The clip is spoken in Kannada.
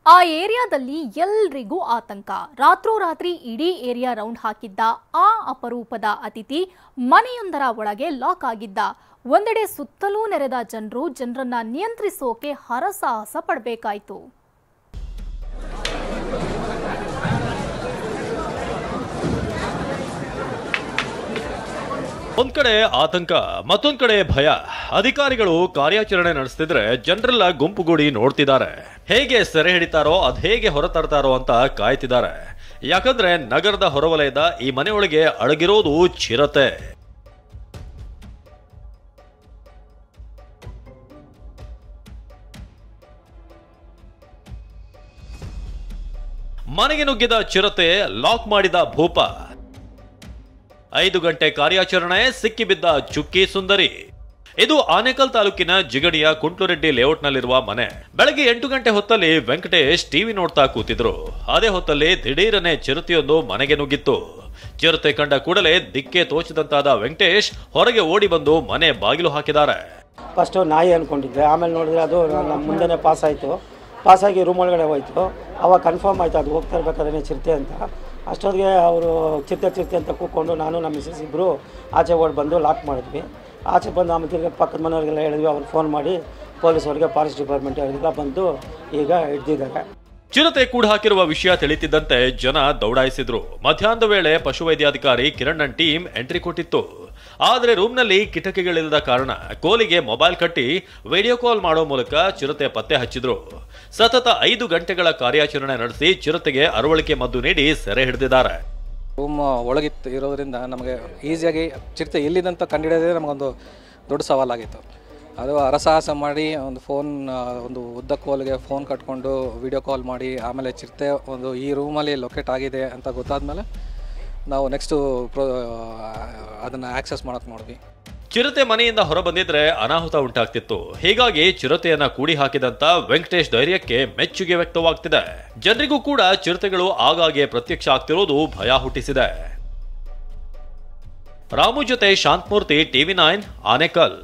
ಆ ಏರಿಯಾದಲ್ಲಿ ಎಲ್ರಿಗೂ ಆತಂಕ. ರಾತ್ರೋರಾತ್ರಿ ಇಡೀ ಏರಿಯಾ ರೌಂಡ್ ಹಾಕಿದ್ದ ಆ ಅಪರೂಪದ ಅತಿಥಿ ಮನೆಯೊಂದರ ಒಳಗೆ ಲಾಕ್ ಆಗಿದ್ದ. ಒಂದೆಡೆ ಸುತ್ತಲೂ ನೆರೆದ ಜನರನ್ನ ನಿಯಂತ್ರಿಸೋಕೆ ಹರಸಾಹಸ ಪಡಬೇಕಾಯಿತು. ಒಂದ್ ಕಡೆ ಆತಂಕ, ಮತ್ತೊಂದ್ ಕಡೆ ಭಯ. ಅಧಿಕಾರಿಗಳು ಕಾರ್ಯಾಚರಣೆ ನಡೆಸ್ತಿದ್ರೆ ಜನರೆಲ್ಲ ಗುಂಪುಗೂಡಿ ನೋಡ್ತಿದ್ದಾರೆ. ಹೇಗೆ ಸೆರೆ ಹಿಡಿತಾರೋ ಅದ್ ಹೇಗೆ ಹೊರತರ್ತಾರೋ ಅಂತ ಕಾಯ್ತಿದ್ದಾರೆ. ಯಾಕಂದ್ರೆ ನಗರದ ಹೊರವಲಯದ ಈ ಮನೆಯೊಳಗೆ ಅಡಗಿರೋದು ಚಿರತೆ. ಮನೆಗೆ ನುಗ್ಗಿದ ಚಿರತೆ, ಲಾಕ್ ಮಾಡಿದ ಭೂಪ. 5 ಗಂಟೆ ಕಾರ್ಯಾಚರಣೆ, ಸಿಕ್ಕಿಬಿದ್ದ ಚುಕ್ಕಿ ಸುಂದರಿ. ಇದು ಆನೇಕಲ್ ತಾಲೂಕಿನ ಜಿಗಣಿಯ ಕುಂಟ್ಲುರೆಡ್ಡಿ ಲೇಔಟ್ನಲ್ಲಿರುವ ಮನೆ. ಬೆಳಗ್ಗೆ 8 ಗಂಟೆ ಹೊತ್ತಲ್ಲಿ ವೆಂಕಟೇಶ್ ಟಿವಿ ನೋಡ್ತಾ ಕೂತಿದ್ರು. ಅದೇ ಹೊತ್ತಲ್ಲಿ ದಿಢೀರನೆ ಚಿರತೆಯೊಂದು ಮನೆಗೆ ನುಗ್ಗಿತ್ತು. ಚಿರತೆ ಕಂಡ ಕೂಡಲೇ ದಿಕ್ಕೆ ತೋಚದಂತಾದ ವೆಂಕಟೇಶ್ ಹೊರಗೆ ಓಡಿ ಬಂದು ಮನೆ ಬಾಗಿಲು ಹಾಕಿದ್ದಾರೆ. ಫಸ್ಟ್ ನಾಯಿ ಅನ್ಕೊಂಡಿದ್ದೆ, ಆಮೇಲೆ ನೋಡಿದ್ರೆ ಅದು ನಮ್ಮ ಮುಂದೆನೇ ಪಾಸಾಗಿ ರೂಮ್ ಒಳಗಡೆ ಹೋಯ್ತು. ಅವಾಗ ಕನ್ಫರ್ಮ್ ಆಯ್ತು ಅದು ಹೋಗ್ತಾ ಇರ್ಬೇಕಾದ್ರೆ ಚಿರತೆ ಅಂತ. ಅಷ್ಟೊತ್ತಿಗೆ ಅವರು ಚಿರತೆ ಅಂತ ಕೂತ್ಕೊಂಡು ನಾನು ನಮ್ಮ ಮಿಸಸ್ ಇಬ್ಬರು ಆಚೆ ಓಡಿ ಬಂದು ಲಾಕ್ ಮಾಡಿದ್ವಿ. ಆಚೆ ಬಂದು ಆಮೇಲೆ ತಿರ್ಗಿ ಪಕ್ಕದ ಮನೆಯವರಿಗೆಲ್ಲ ಹೇಳಿದ್ವಿ. ಅವ್ರಿಗೆ ಫೋನ್ ಮಾಡಿ ಪೊಲೀಸವರಿಗೆ, ಫಾರೆಸ್ಟ್ ಡಿಪಾರ್ಟ್ಮೆಂಟ್ ಅವರಿಗೆಲ್ಲ ಬಂದು ಈಗ ಹಿಡಿದಿದ್ದಾರೆ. ಚಿರತೆ ಕೂಡ ಹಾಕಿರುವ ವಿಷಯ ತಿಳಿತಿದ್ದಂತೆ ಜನ ದೌಡಾಯಿಸಿದ್ರು. ಮಧ್ಯಾಹ್ನದ ವೇಳೆ ಪಶುವೈದ್ಯಾಧಿಕಾರಿ ಕಿರಣ್ ಟೀಮ್ ಎಂಟ್ರಿ ಕೊಟ್ಟಿತ್ತು. ಆದರೆ ರೂಮ್ನಲ್ಲಿ ಕಿಟಕಿಗಳಿಲ್ಲದ ಕಾರಣ ಕೋಲಿಗೆ ಮೊಬೈಲ್ ಕಟ್ಟಿ ವಿಡಿಯೋ ಕಾಲ್ ಮಾಡೋ ಮೂಲಕ ಚಿರತೆ ಪತ್ತೆ ಹಚ್ಚಿದ್ರು. ಸತತ 5 ಗಂಟೆಗಳ ಕಾರ್ಯಾಚರಣೆ ನಡೆಸಿ ಚಿರತೆಗೆ ಅರವಳಿಕೆ ಮದ್ದು ನೀಡಿ ಸೆರೆ ಹಿಡಿದಿದ್ದಾರೆ. ರೂಮ್ ಒಳಗಿತ್ತು ಇರೋದ್ರಿಂದ ನಮಗೆ ಈಸಿಯಾಗಿ ಚಿರತೆ ಎಲ್ಲಿದಂತ ಕಂಡುಹಿಡಿಯೋದೇ ನಮಗೊಂದು ದೊಡ್ಡ ಸವಾಲಾಗಿತ್ತು. ಅದು ಹರಸಾಹಸ ಮಾಡಿ ಒಂದು ಉದ್ದ ಕೋಲಿಗೆ ಫೋನ್ ಕಟ್ಕೊಂಡು ವಿಡಿಯೋ ಕಾಲ್ ಮಾಡಿ ಆಮೇಲೆ ಚಿರತೆ ಈ ರೂಮಲ್ಲಿ ಲೊಕೇಟ್ ಆಗಿದೆ ಅಂತ ಗೊತ್ತಾದ್ಮೇಲೆ ನಾವು ನೆಕ್ಸ್ಟು ಅದನ್ನು ಆಕ್ಸೆಸ್ ಮಾಡೋಕೆ ಮಾಡಿದ್ವಿ. ಚಿರತೆ ಮನೆಯಿಂದ ಹೊರ ಬಂದಿದ್ರೆ ಅನಾಹುತ ಉಂಟಾಗ್ತಿತ್ತು. ಹೀಗಾಗಿ ಚಿರತೆಯನ್ನ ಕೂಡಿ ಹಾಕಿದಂತ ವೆಂಕಟೇಶ್ ಧೈರ್ಯಕ್ಕೆ ಮೆಚ್ಚುಗೆ ವ್ಯಕ್ತವಾಗ್ತಿದೆ. ಜನರಿಗೂ ಕೂಡ ಚಿರತೆಗಳು ಆಗಾಗ್ಗೆ ಪ್ರತ್ಯಕ್ಷ ಆಗ್ತಿರೋದು ಭಯ ಹುಟ್ಟಿಸಿದೆ. ರಾಮು ಜೊತೆ ಶಾಂತಮೂರ್ತಿ, TV9 ಆನೇಕಲ್.